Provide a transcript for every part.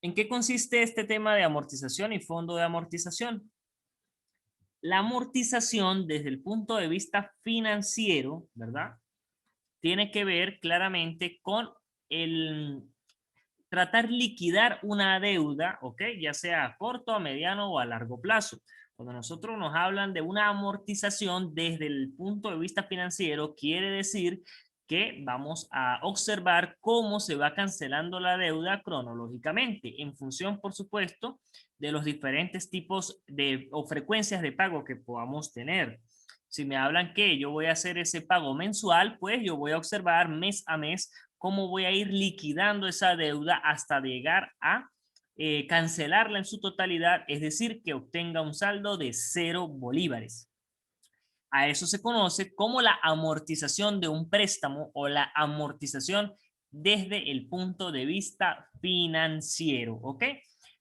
¿En qué consiste este tema de amortización y fondo de amortización? La amortización desde el punto de vista financiero, ¿verdad? Tiene que ver claramente con el tratar liquidar una deuda, ¿ok? Ya sea a corto, a mediano o a largo plazo. Cuando nosotros nos hablan de una amortización desde el punto de vista financiero, quiere decir que vamos a observar cómo se va cancelando la deuda cronológicamente, en función, por supuesto, de los diferentes tipos de o frecuencias de pago que podamos tener. Si me hablan que yo voy a hacer ese pago mensual, pues yo voy a observar mes a mes cómo voy a ir liquidando esa deuda hasta llegar a cancelarla en su totalidad, es decir, que obtenga un saldo de 0 bolívares. A eso se conoce como la amortización de un préstamo o la amortización desde el punto de vista financiero, ¿ok?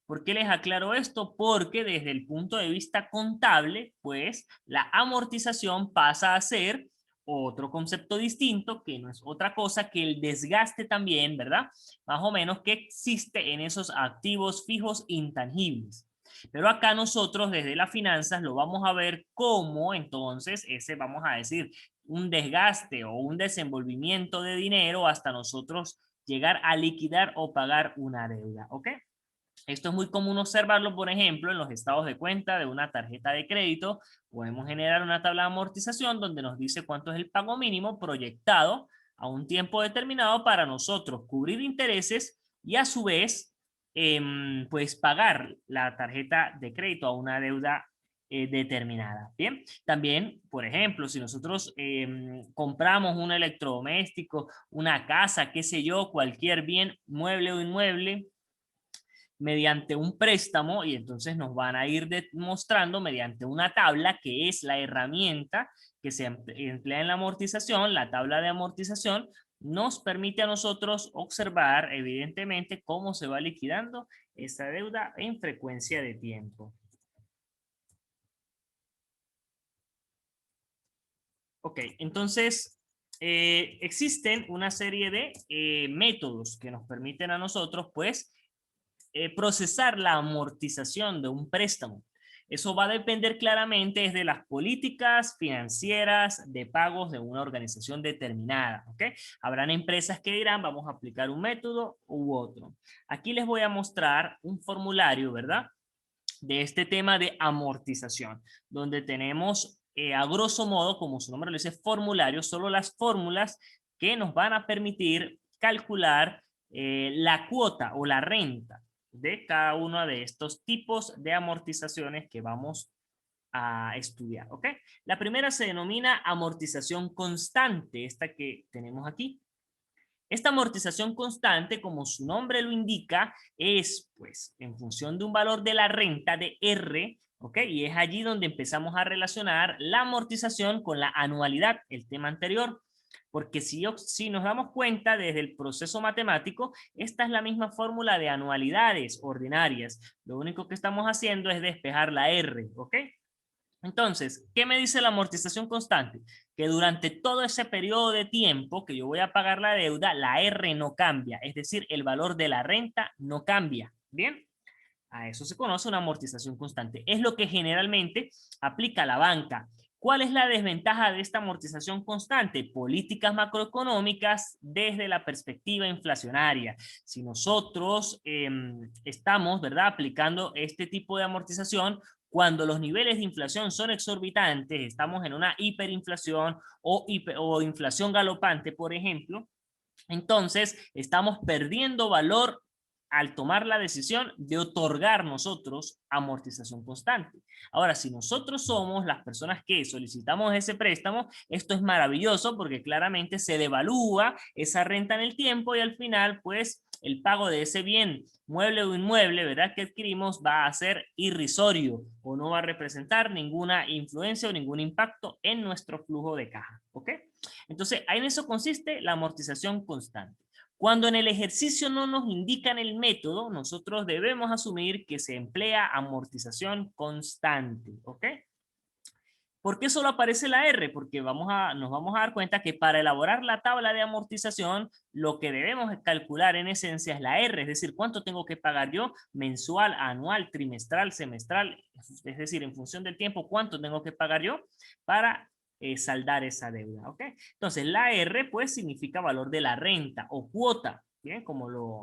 ¿Por qué les aclaro esto? Porque desde el punto de vista contable, pues la amortización pasa a ser otro concepto distinto, que no es otra cosa que el desgaste también, ¿verdad? Más o menos que existe en esos activos fijos intangibles. Pero acá nosotros desde las finanzas lo vamos a ver como entonces ese, vamos a decir, un desgaste o un desenvolvimiento de dinero hasta nosotros llegar a liquidar o pagar una deuda, ¿ok? Esto es muy común observarlo, por ejemplo, en los estados de cuenta de una tarjeta de crédito. Podemos generar una tabla de amortización donde nos dice cuánto es el pago mínimo proyectado a un tiempo determinado para nosotros cubrir intereses y a su vez, pues pagar la tarjeta de crédito a una deuda determinada. Bien, también, por ejemplo, si nosotros compramos un electrodoméstico, una casa, qué sé yo, cualquier bien, mueble o inmueble, mediante un préstamo y entonces nos van a ir demostrando mediante una tabla que es la herramienta que se emplea en la amortización, la tabla de amortización nos permite a nosotros observar evidentemente cómo se va liquidando esa deuda en frecuencia de tiempo. Ok, entonces existen una serie de métodos que nos permiten a nosotros pues procesar la amortización de un préstamo. Eso va a depender claramente de las políticas financieras de pagos de una organización determinada. ¿Ok? Habrán empresas que dirán, vamos a aplicar un método u otro. Aquí les voy a mostrar un formulario, ¿verdad? De este tema de amortización, donde tenemos a grosso modo, como su nombre lo dice, formulario, solo las fórmulas que nos van a permitir calcular la cuota o la renta de cada uno de estos tipos de amortizaciones que vamos a estudiar, ¿ok? La primera se denomina amortización constante, esta que tenemos aquí. Esta amortización constante, como su nombre lo indica, es pues en función de un valor de la renta de R, ¿ok? Y es allí donde empezamos a relacionar la amortización con la anualidad, el tema anterior. Porque si nos damos cuenta desde el proceso matemático, esta es la misma fórmula de anualidades ordinarias. Lo único que estamos haciendo es despejar la R, ¿ok? Entonces, ¿qué me dice la amortización constante? Que durante todo ese periodo de tiempo que yo voy a pagar la deuda, la R no cambia, es decir, el valor de la renta no cambia. ¿Bien? A eso se conoce una amortización constante. Es lo que generalmente aplica la banca. ¿Cuál es la desventaja de esta amortización constante? Políticas macroeconómicas desde la perspectiva inflacionaria. Si nosotros estamos, ¿verdad?, aplicando este tipo de amortización, cuando los niveles de inflación son exorbitantes, estamos en una hiperinflación o inflación galopante, por ejemplo, entonces estamos perdiendo valor al tomar la decisión de otorgar nosotros amortización constante. Ahora, si nosotros somos las personas que solicitamos ese préstamo, esto es maravilloso porque claramente se devalúa esa renta en el tiempo y al final, pues, el pago de ese bien mueble o inmueble, ¿verdad?, que adquirimos va a ser irrisorio o no va a representar ninguna influencia o ningún impacto en nuestro flujo de caja. ¿Ok? Entonces, en eso consiste la amortización constante. Cuando en el ejercicio no nos indican el método, nosotros debemos asumir que se emplea amortización constante. ¿Ok? ¿Por qué solo aparece la R? Porque nos vamos a dar cuenta que para elaborar la tabla de amortización, lo que debemos calcular en esencia es la R, es decir, cuánto tengo que pagar yo mensual, anual, trimestral, semestral, es decir, en función del tiempo, cuánto tengo que pagar yo para saldar esa deuda, ¿ok? Entonces, la R, pues, significa valor de la renta o cuota, ¿bien?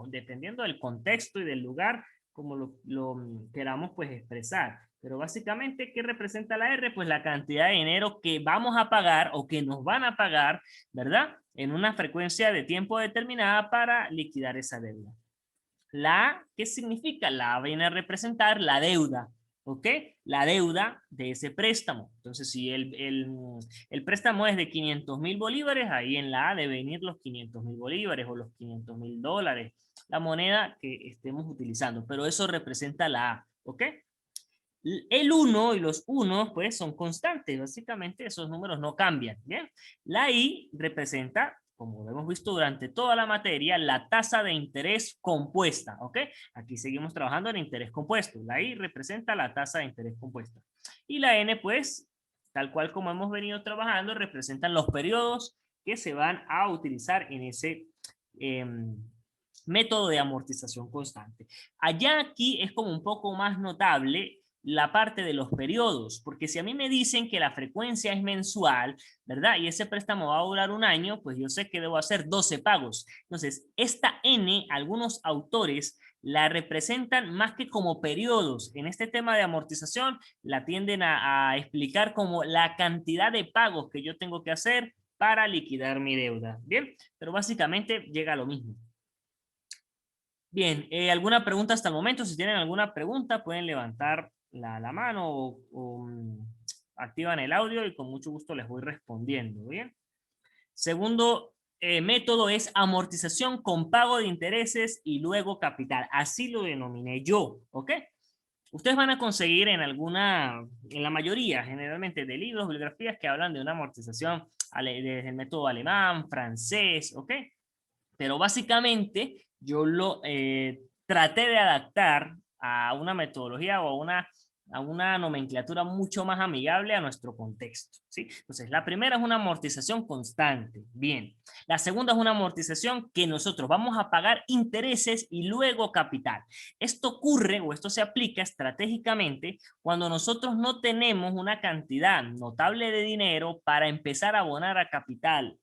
Dependiendo del contexto y del lugar, como lo queramos, pues, expresar. Pero básicamente, ¿qué representa la R? Pues la cantidad de dinero que vamos a pagar o que nos van a pagar, ¿verdad? En una frecuencia de tiempo determinada para liquidar esa deuda. La A, ¿qué significa? La A viene a representar la deuda, ¿ok? La deuda de ese préstamo. Entonces, si el préstamo es de 500,000 bolívares, ahí en la A deben ir los 500,000 bolívares o los 500,000 dólares, la moneda que estemos utilizando, pero eso representa la A, ¿ok? El 1 y los 1 pues son constantes, básicamente esos números no cambian, ¿bien? La I representa, como lo hemos visto durante toda la materia, la tasa de interés compuesta, ¿ok? Aquí seguimos trabajando en interés compuesto. La I representa la tasa de interés compuesta. Y la N pues, tal cual como hemos venido trabajando, representan los periodos que se van a utilizar en ese método de amortización constante. Allá aquí es como un poco más notable la parte de los periodos, porque si a mí me dicen que la frecuencia es mensual, ¿verdad? Y ese préstamo va a durar un año, pues yo sé que debo hacer 12 pagos. Entonces, esta N, algunos autores la representan más que como periodos. En este tema de amortización, la tienden a explicar como la cantidad de pagos que yo tengo que hacer para liquidar mi deuda. Bien, pero básicamente llega a lo mismo. Bien, ¿alguna pregunta hasta el momento? Si tienen alguna pregunta, pueden levantar la mano o activan el audio y con mucho gusto les voy respondiendo, ¿bien? Segundo método es amortización con pago de intereses y luego capital. Así lo denominé yo, ¿ok? Ustedes van a conseguir en la mayoría, generalmente, de libros, bibliografías que hablan de una amortización desde el método alemán, francés, ¿ok? Pero básicamente yo lo traté de adaptar a una metodología o a una nomenclatura mucho más amigable a nuestro contexto, ¿sí? Entonces, la primera es una amortización constante, bien. La segunda es una amortización que nosotros vamos a pagar intereses y luego capital. Esto ocurre o esto se aplica estratégicamente cuando nosotros no tenemos una cantidad notable de dinero para empezar a abonar a capital.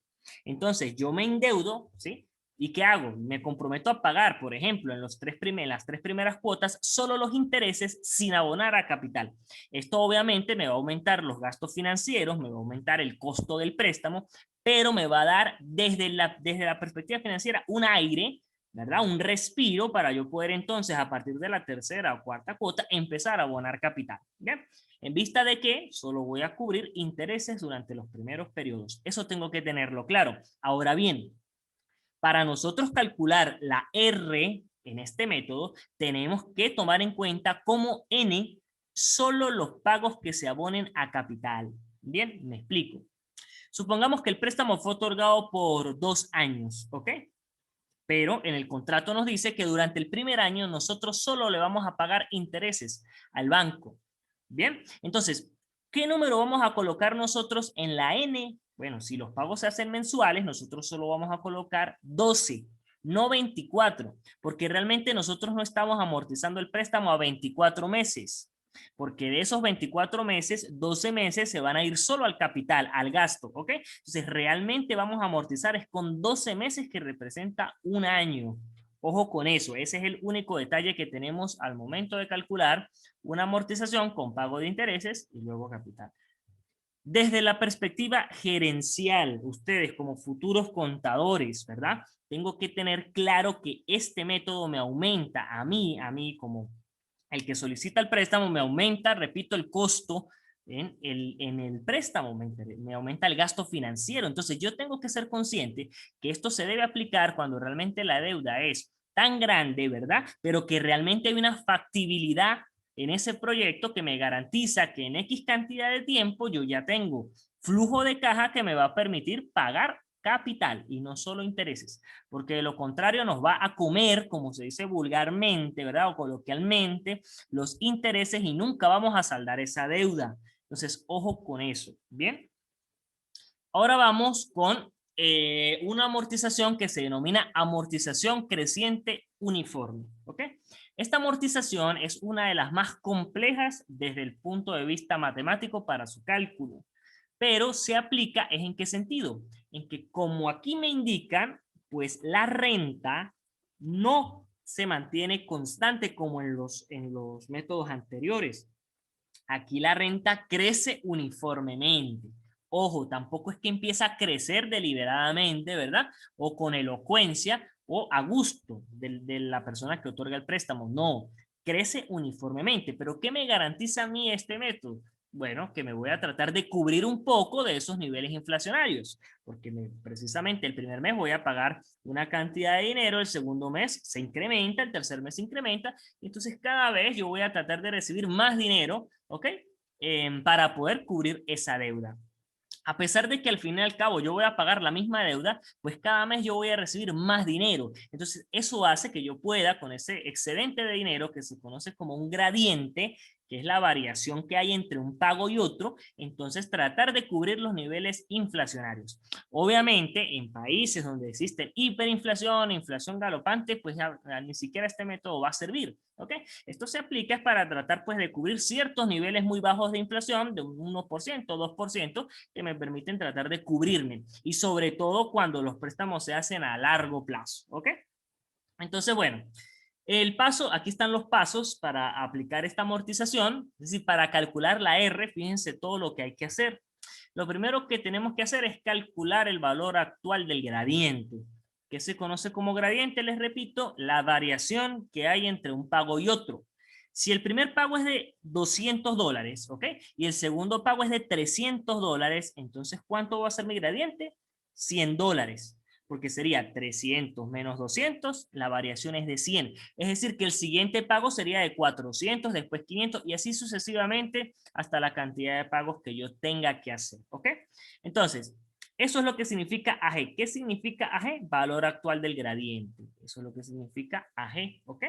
Entonces, yo me endeudo, ¿sí? ¿Y qué hago? Me comprometo a pagar, por ejemplo, en las tres primeras cuotas, solo los intereses sin abonar a capital. Esto obviamente me va a aumentar los gastos financieros, me va a aumentar el costo del préstamo, pero me va a dar desde la perspectiva financiera un aire, ¿verdad? Un respiro para yo poder entonces, a partir de la tercera o cuarta cuota, empezar a abonar capital. ¿Bien? En vista de que solo voy a cubrir intereses durante los primeros periodos. Eso tengo que tenerlo claro. Ahora bien, para nosotros calcular la R en este método, tenemos que tomar en cuenta como N solo los pagos que se abonen a capital. Bien, me explico. Supongamos que el préstamo fue otorgado por 2 años, ¿ok? Pero en el contrato nos dice que durante el primer año nosotros solo le vamos a pagar intereses al banco. Bien, entonces, ¿qué número vamos a colocar nosotros en la N? Bueno, si los pagos se hacen mensuales, nosotros solo vamos a colocar 12, no 24, porque realmente nosotros no estamos amortizando el préstamo a 24 meses, porque de esos 24 meses, 12 meses se van a ir solo al capital, al gasto, ¿ok? Entonces, realmente vamos a amortizar es con 12 meses que representa un año. Ojo con eso, ese es el único detalle que tenemos al momento de calcular una amortización con pago de intereses y luego capital. Desde la perspectiva gerencial, ustedes como futuros contadores, ¿verdad? Tengo que tener claro que este método me aumenta a mí como el que solicita el préstamo, me aumenta, repito, el costo en el préstamo, me aumenta el gasto financiero. Entonces yo tengo que ser consciente que esto se debe aplicar cuando realmente la deuda es tan grande, ¿verdad? Pero que realmente hay una factibilidad en ese proyecto que me garantiza que en X cantidad de tiempo yo ya tengo flujo de caja que me va a permitir pagar capital y no solo intereses, porque de lo contrario nos va a comer, como se dice vulgarmente, ¿verdad? O coloquialmente, los intereses y nunca vamos a saldar esa deuda. Entonces, ojo con eso, ¿bien? Ahora vamos con una amortización que se denomina amortización creciente uniforme, ¿ok? Esta amortización es una de las más complejas desde el punto de vista matemático para su cálculo, pero se aplica ¿es en qué sentido? En que como aquí me indican, pues la renta no se mantiene constante como en los métodos anteriores. Aquí la renta crece uniformemente. Ojo, tampoco es que empieza a crecer deliberadamente, ¿verdad? O con elocuencia o a gusto de la persona que otorga el préstamo. No, crece uniformemente. ¿Pero qué me garantiza a mí este método? Bueno, que me voy a tratar de cubrir un poco de esos niveles inflacionarios, porque precisamente el primer mes voy a pagar una cantidad de dinero, el segundo mes se incrementa, el tercer mes se incrementa, y entonces cada vez yo voy a tratar de recibir más dinero, ¿ok? Para poder cubrir esa deuda. A pesar de que al fin y al cabo yo voy a pagar la misma deuda, pues cada mes yo voy a recibir más dinero. Entonces, eso hace que yo pueda, con ese excedente de dinero que se conoce como un gradiente, que es la variación que hay entre un pago y otro, entonces tratar de cubrir los niveles inflacionarios. Obviamente, en países donde existe hiperinflación, inflación galopante, pues ya ni siquiera este método va a servir, ¿ok? Esto se aplica para tratar pues de cubrir ciertos niveles muy bajos de inflación, de un 1%, 2%, que me permiten tratar de cubrirme. Y sobre todo cuando los préstamos se hacen a largo plazo, ¿ok? Entonces, bueno, el paso, aquí están los pasos para aplicar esta amortización, es decir, para calcular la R, fíjense todo lo que hay que hacer. Lo primero que tenemos que hacer es calcular el valor actual del gradiente, que se conoce como gradiente, les repito, la variación que hay entre un pago y otro. Si el primer pago es de $200, ¿ok? Y el segundo pago es de $300, entonces ¿cuánto va a ser mi gradiente? $100, porque sería 300 menos 200, la variación es de 100. Es decir, que el siguiente pago sería de 400, después 500 y así sucesivamente hasta la cantidad de pagos que yo tenga que hacer, ¿ok? Entonces, eso es lo que significa AG. ¿Qué significa AG? Valor actual del gradiente. Eso es lo que significa AG, ¿ok?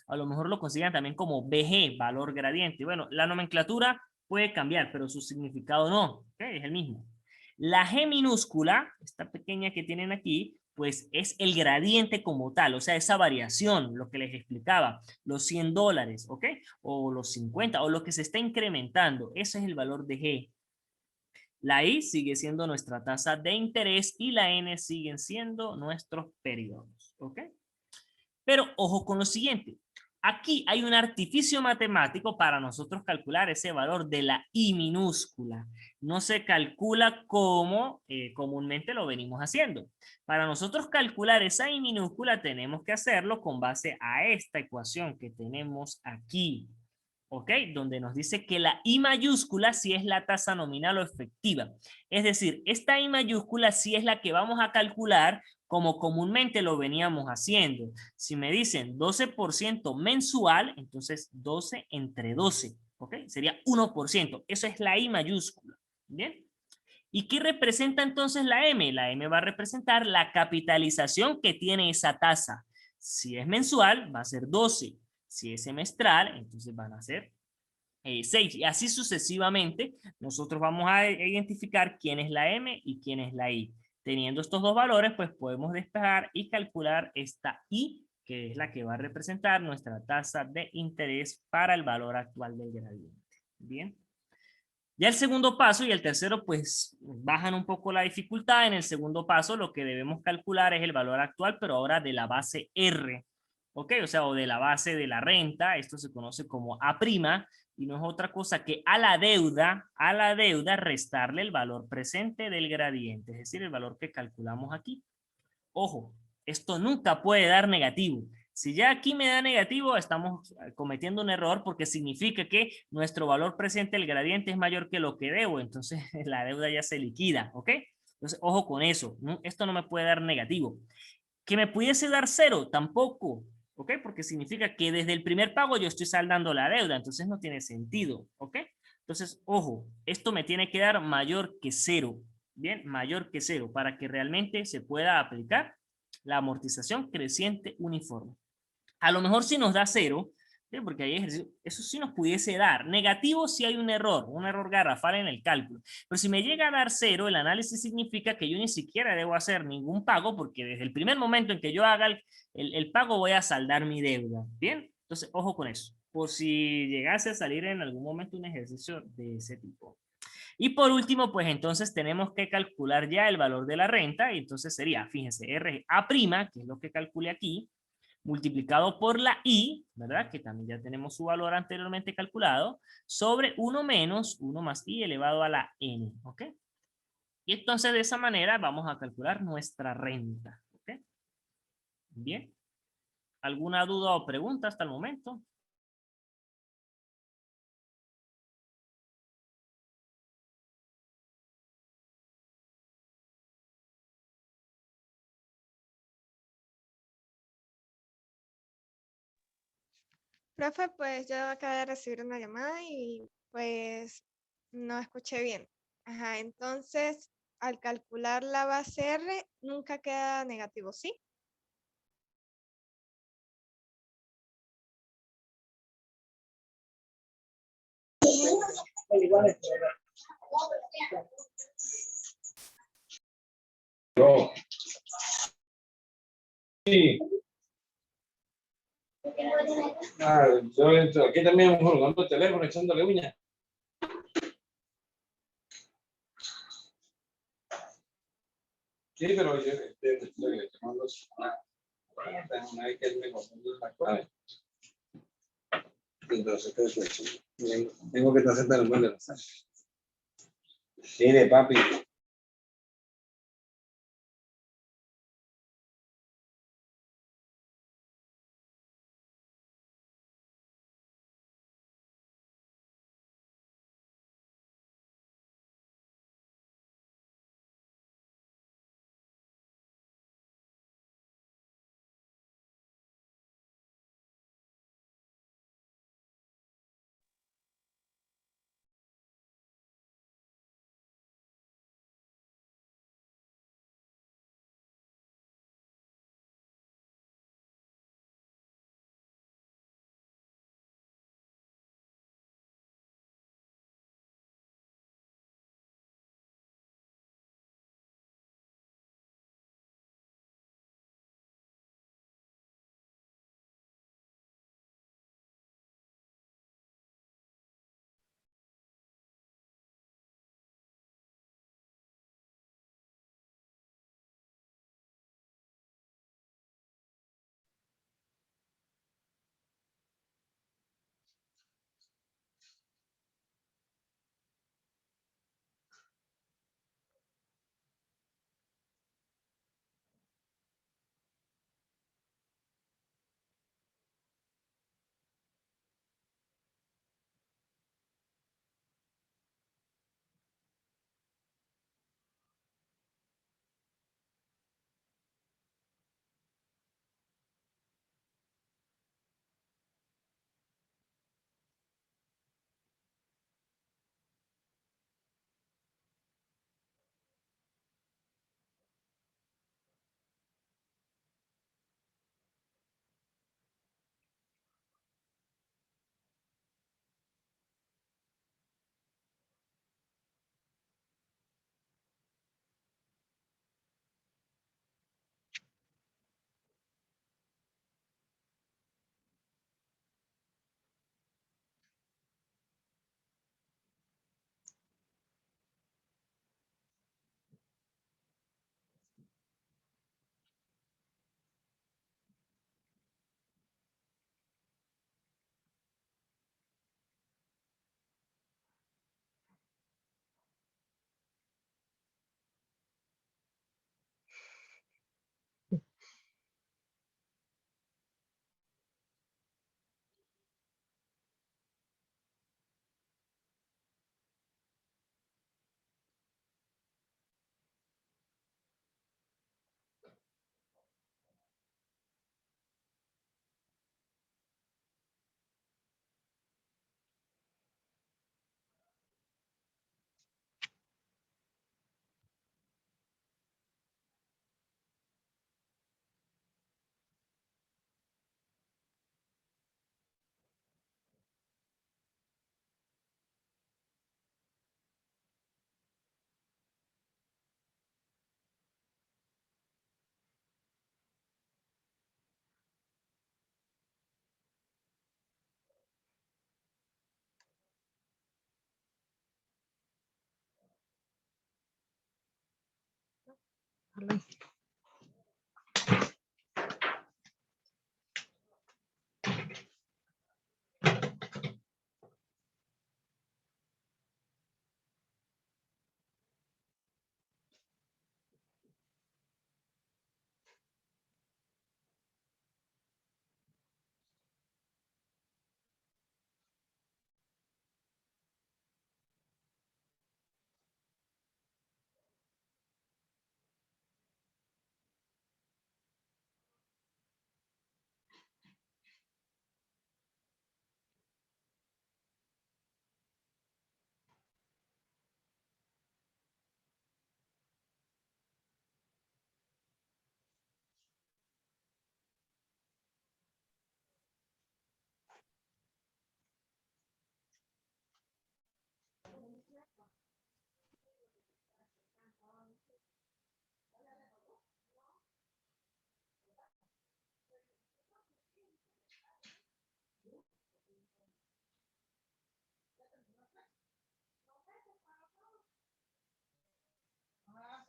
A lo mejor lo consideran también como BG, valor gradiente. Bueno, la nomenclatura puede cambiar, pero su significado no, ¿ok? Es el mismo. La G minúscula, esta pequeña que tienen aquí, pues es el gradiente como tal, o sea, esa variación, lo que les explicaba, los $100, ¿ok? O los 50, o lo que se está incrementando, ese es el valor de G. La I sigue siendo nuestra tasa de interés y la N siguen siendo nuestros periodos, ¿ok? Pero ojo con lo siguiente. Aquí hay un artificio matemático para nosotros calcular ese valor de la I minúscula. No se calcula como comúnmente lo venimos haciendo. Para nosotros calcular esa I minúscula tenemos que hacerlo con base a esta ecuación que tenemos aquí. ¿Ok? Donde nos dice que la I mayúscula sí es la tasa nominal o efectiva. Es decir, esta I mayúscula sí es la que vamos a calcular como comúnmente lo veníamos haciendo. Si me dicen 12% mensual, entonces 12 entre 12, ¿ok? Sería 1%. Eso es la I mayúscula, ¿bien? ¿Y qué representa entonces la M? La M va a representar la capitalización que tiene esa tasa. Si es mensual, va a ser 12. Si es semestral, entonces van a ser 6. Y así sucesivamente, nosotros vamos a identificar quién es la M y quién es la I. Teniendo estos dos valores, pues podemos despejar y calcular esta I, que es la que va a representar nuestra tasa de interés para el valor actual del gradiente. Bien. Ya el segundo paso y el tercero, pues bajan un poco la dificultad. En el segundo paso, lo que debemos calcular es el valor actual, pero ahora de la base R, ¿ok? O sea, o de la base de la renta. Esto se conoce como A' y no es otra cosa que a la deuda restarle el valor presente del gradiente, es decir, el valor que calculamos aquí. Ojo, esto nunca puede dar negativo. Si ya aquí me da negativo, estamos cometiendo un error porque significa que nuestro valor presente, el gradiente, es mayor que lo que debo. Entonces la deuda ya se liquida, ¿ok? Entonces, ojo con eso. Esto no me puede dar negativo. ¿Que me pudiese dar cero? Tampoco, ¿ok? Porque significa que desde el primer pago yo estoy saldando la deuda. Entonces no tiene sentido, ¿ok? Entonces, ojo, esto me tiene que dar mayor que cero. Bien, mayor que cero para que realmente se pueda aplicar la amortización creciente uniforme. A lo mejor si nos da cero, ¿sí? Porque hay ejercicios, eso sí nos pudiese dar. Negativo si hay un error garrafal en el cálculo. Pero si me llega a dar cero, el análisis significa que yo ni siquiera debo hacer ningún pago porque desde el primer momento en que yo haga el pago voy a saldar mi deuda. ¿Bien? Entonces, ojo con eso. Por si llegase a salir en algún momento un ejercicio de ese tipo. Y por último, pues entonces tenemos que calcular ya el valor de la renta. Y entonces sería, fíjense, RA', que es lo que calculé aquí, multiplicado por la I, ¿verdad? Que también ya tenemos su valor anteriormente calculado, sobre 1 menos 1 más I elevado a la N, ¿ok? Y entonces de esa manera vamos a calcular nuestra renta, ¿ok? Bien. ¿Alguna duda o pregunta hasta el momento? Profe, pues yo acabé de recibir una llamada y pues no escuché bien. Ajá, entonces al calcular la base R nunca queda negativo, ¿sí? No. Sí. Yo entro aquí también jugando el teléfono, echándole uñas. Sí, pero yo le mando una vez que él me confundió la clave. Entonces, tengo que estar sentado en el mundo de la sala. Sí, de papi.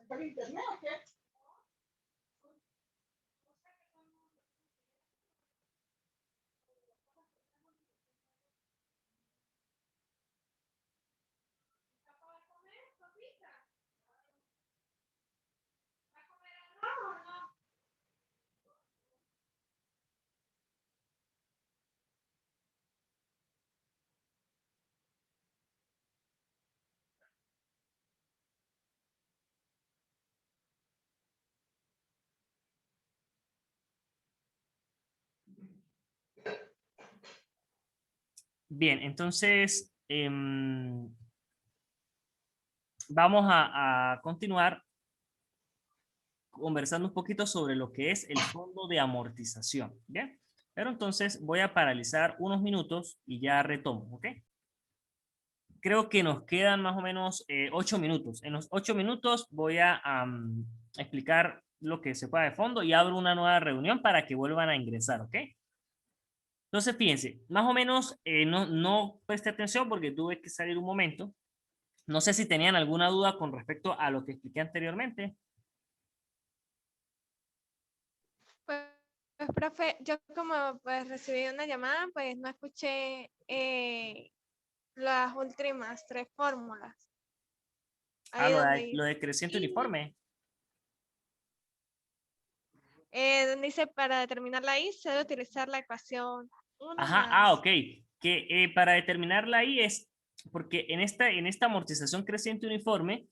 ¿Por internet o qué? Bien, entonces vamos a continuar conversando un poquito sobre lo que es el fondo de amortización. Bien, pero entonces voy a paralizar unos minutos y ya retomo, ¿ok? Creo que nos quedan más o menos 8 minutos. En los 8 minutos voy a explicar lo que se pueda de fondo y abro una nueva reunión para que vuelvan a ingresar, ¿ok? Entonces, fíjense, más o menos no presté atención porque tuve que salir un momento. No sé si tenían alguna duda con respecto a lo que expliqué anteriormente. Pues, profe, yo como pues recibí una llamada, pues no escuché las últimas 3 fórmulas. Ah, Ahí donde lo de creciente uniforme. donde dice para determinar la I se debe utilizar la ecuación 1 Ajá, más. ok. Que para determinar la I es, porque en esta amortización creciente uniforme,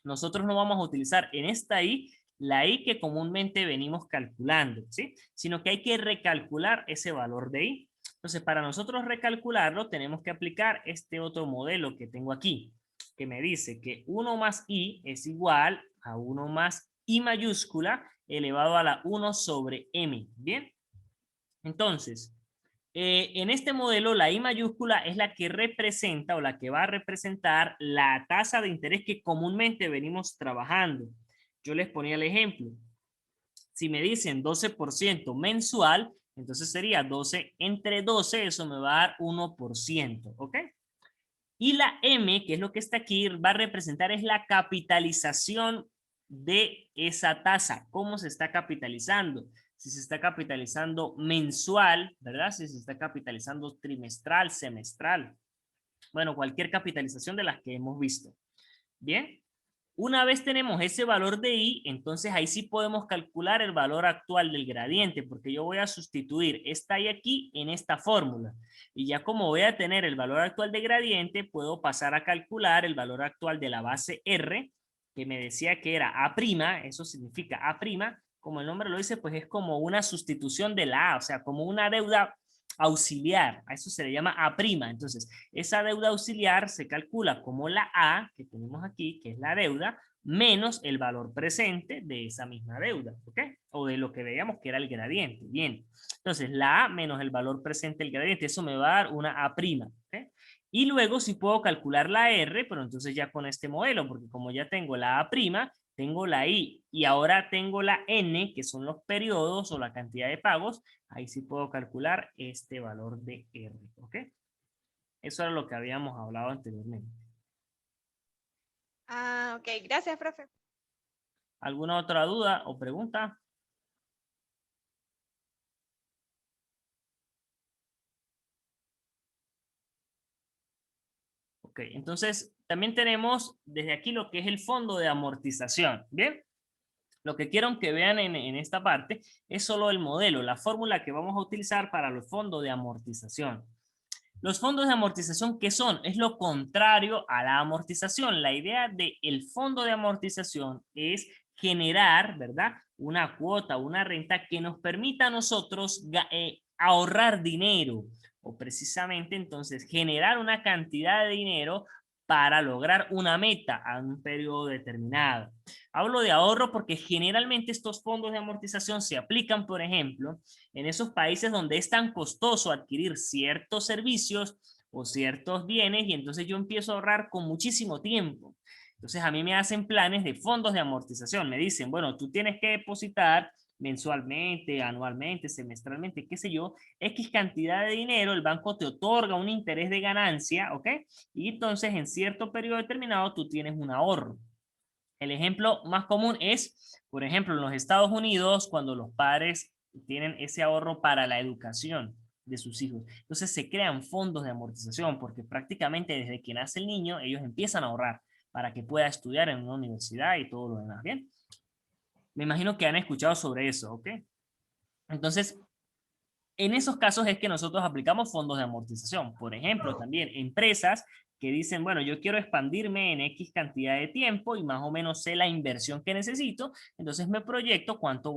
nosotros no vamos a utilizar en esta I la I que comúnmente venimos calculando, ¿sí? Sino que hay que recalcular ese valor de I. Entonces, para nosotros recalcularlo, tenemos que aplicar este otro modelo que tengo aquí, que me dice que 1 más I es igual a 1 más I mayúscula elevado a la 1 sobre M, ¿bien? Entonces, en este modelo, la I mayúscula es la que representa o la que va a representar la tasa de interés que comúnmente venimos trabajando. Yo les ponía el ejemplo. Si me dicen 12% mensual, entonces sería 12 entre 12, eso me va a dar 1%, ¿ok? Y la M, que es lo que está aquí, va a representar es la capitalización de esa tasa. ¿Cómo se está capitalizando? Si se está capitalizando mensual, ¿verdad? Si se está capitalizando trimestral, semestral. Bueno, cualquier capitalización de las que hemos visto. Bien. Una vez tenemos ese valor de I, entonces ahí sí podemos calcular el valor actual del gradiente, porque yo voy a sustituir esta I aquí en esta fórmula. Y ya como voy a tener el valor actual de gradiente, puedo pasar a calcular el valor actual de la base R, que me decía que era A', eso significa A', como el nombre lo dice, pues es como una sustitución de la A, o sea, como una deuda auxiliar, a eso se le llama A'. Entonces, esa deuda auxiliar se calcula como la A que tenemos aquí, que es la deuda, menos el valor presente de esa misma deuda, ¿ok? O de lo que veíamos que era el gradiente, bien. Entonces, la A menos el valor presente del gradiente, eso me va a dar una A', ¿ok? Y luego sí puedo calcular la R, pero entonces ya con este modelo, porque como ya tengo la A', tengo la I y ahora tengo la N, que son los periodos o la cantidad de pagos, ahí sí puedo calcular este valor de R, ¿ok? Eso era lo que habíamos hablado anteriormente. Ah, ok, gracias, profe. ¿Alguna otra duda o pregunta? Ok, entonces también tenemos desde aquí lo que es el fondo de amortización. Bien, lo que quiero que vean en esta parte es solo el modelo, la fórmula que vamos a utilizar para los fondos de amortización. Los fondos de amortización, ¿qué son? Es lo contrario a la amortización. La idea del fondo de amortización es generar, ¿verdad? Una cuota, una renta que nos permita a nosotros ahorrar dinero o precisamente entonces generar una cantidad de dinero para lograr una meta a un periodo determinado. Hablo de ahorro porque generalmente estos fondos de amortización se aplican, por ejemplo, en esos países donde es tan costoso adquirir ciertos servicios o ciertos bienes y entonces yo empiezo a ahorrar con muchísimo tiempo. Entonces a mí me hacen planes de fondos de amortización. Me dicen, bueno, tú tienes que depositar mensualmente, anualmente, semestralmente, qué sé yo, X cantidad de dinero, el banco te otorga un interés de ganancia, ¿ok? Y entonces en cierto periodo determinado tú tienes un ahorro. El ejemplo más común es, por ejemplo, en los Estados Unidos, cuando los padres tienen ese ahorro para la educación de sus hijos. Entonces se crean fondos de amortización porque prácticamente desde que nace el niño ellos empiezan a ahorrar para que pueda estudiar en una universidad y todo lo demás. Bien, me imagino que han escuchado sobre eso, ¿ok? Entonces, en esos casos es que nosotros aplicamos fondos de amortización. Por ejemplo, también empresas que dicen, bueno, yo quiero expandirme en X cantidad de tiempo y más o menos sé la inversión que necesito, entonces me proyecto cuánto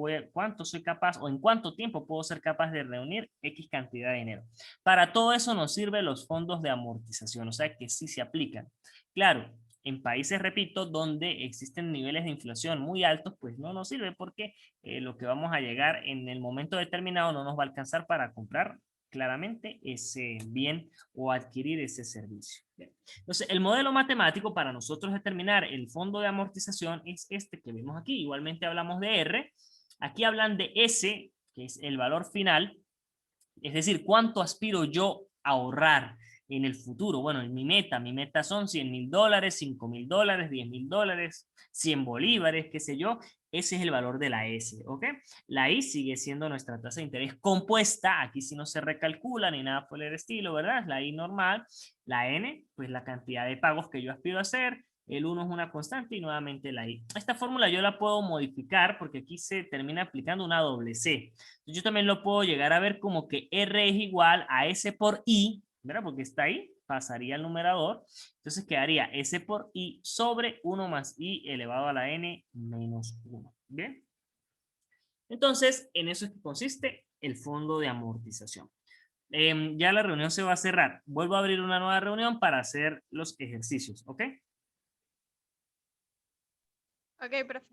soy capaz o en cuánto tiempo puedo ser capaz de reunir X cantidad de dinero. Para todo eso nos sirven los fondos de amortización, o sea que sí se aplican. Claro, en países, repito, donde existen niveles de inflación muy altos, pues no nos sirve porque lo que vamos a llegar en el momento determinado no nos va a alcanzar para comprar claramente ese bien o adquirir ese servicio. Bien. Entonces, el modelo matemático para nosotros determinar el fondo de amortización es este que vemos aquí. Igualmente hablamos de R. Aquí hablan de S, que es el valor final, es decir, cuánto aspiro yo a ahorrar en el futuro. Bueno, en mi meta son $100,000, $5,000, $10,000, 100 bolívares, qué sé yo. Ese es el valor de la S, ¿ok? La I sigue siendo nuestra tasa de interés compuesta. Aquí sí no se recalcula ni nada por el estilo, ¿verdad? La I normal. La N, pues la cantidad de pagos que yo aspiro a hacer. El 1 es una constante y nuevamente la I. Esta fórmula yo la puedo modificar porque aquí se termina aplicando una doble C. Yo también lo puedo llegar a ver como que R es igual a S por I, ¿verdad? Porque está ahí, pasaría al numerador. Entonces quedaría S por I sobre 1 más I elevado a la N menos 1. ¿Bien? Entonces, en eso es que consiste el fondo de amortización. Ya la reunión se va a cerrar. Vuelvo a abrir una nueva reunión para hacer los ejercicios, ¿ok? Ok, profe.